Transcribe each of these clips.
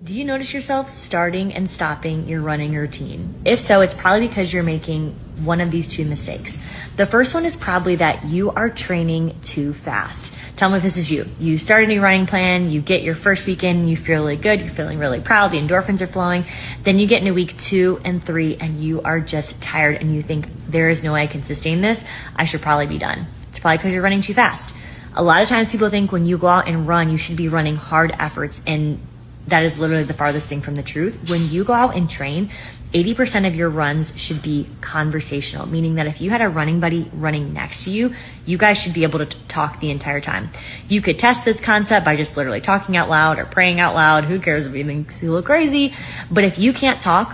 Do you notice yourself starting and stopping your running routine? If so, it's probably because you're making one of these two mistakes. The first one is probably that you are training too fast. Tell me if this is you. You start a new running plan, you get your first weekend, you feel really good, you're feeling really proud, the endorphins are flowing. Then you get into week 2 and 3 and you are just tired and you think, there is no way I can sustain this. I should probably be done. It's probably because you're running too fast. A lot of times people think when you go out and run, you should be running hard efforts, and that is literally the farthest thing from the truth. When you go out and train, 80% of your runs should be conversational, meaning that if you had a running buddy running next to you, you guys should be able to talk the entire time. You could test this concept by just literally talking out loud or praying out loud. Who cares if you think you look crazy? But if you can't talk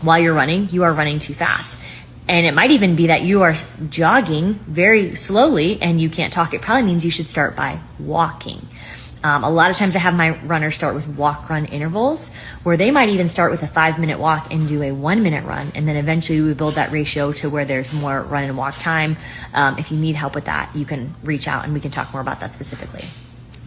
while you're running, you are running too fast. And it might even be that you are jogging very slowly and you can't talk. It probably means you should start by walking. A lot of times I have my runners start with walk-run intervals, where they might even start with a 5-minute walk and do a 1-minute run. And then eventually we build that ratio to where there's more run and walk time. If you need help with that, you can reach out and we can talk more about that specifically.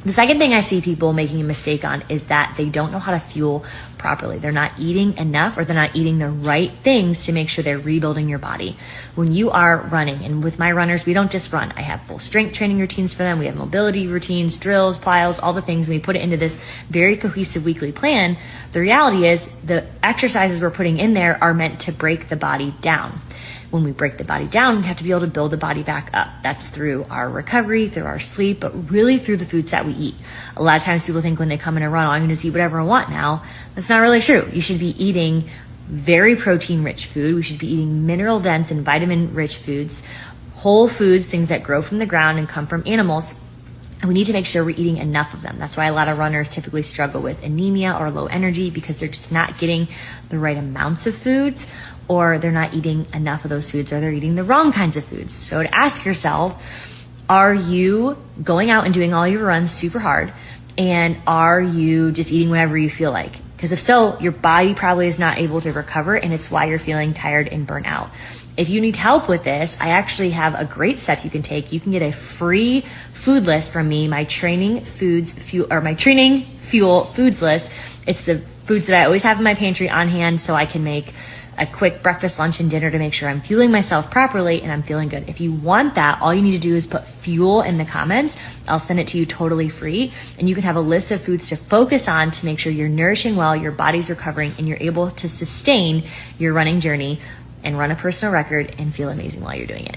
The second thing I see people making a mistake on is that they don't know how to fuel properly. They're not eating enough, or they're not eating the right things to make sure they're rebuilding your body. When you are running, and with my runners, we don't just run. I have full strength training routines for them. We have mobility routines, drills, plyos, all the things. And we put it into this very cohesive weekly plan. The reality is the exercises we're putting in there are meant to break the body down. When we break the body down, we have to be able to build the body back up. That's through our recovery, through our sleep, but really through the foods that we eat. A lot of times people think when they come in a run, oh, I'm going to just eat whatever I want now. That's not really true. You should be eating very protein-rich food. We should be eating mineral-dense and vitamin-rich foods, whole foods, things that grow from the ground and come from animals. And we need to make sure we're eating enough of them. That's why a lot of runners typically struggle with anemia or low energy, because they're just not getting the right amounts of foods, or they're not eating enough of those foods, or they're eating the wrong kinds of foods. So to ask yourself, are you going out and doing all your runs super hard? And are you just eating whatever you feel like? Because if so, your body probably is not able to recover, and it's why you're feeling tired and burnt out. If you need help with this, I actually have a great step you can take. You can get a free food list from me, my training fuel foods list. It's the foods that I always have in my pantry on hand, so I can make a quick breakfast, lunch, and dinner to make sure I'm fueling myself properly and I'm feeling good. If you want that, all you need to do is put fuel in the comments. I'll send it to you totally free, and you can have a list of foods to focus on to make sure you're nourishing well, your body's recovering, and you're able to sustain your running journey and run a personal record and feel amazing while you're doing it.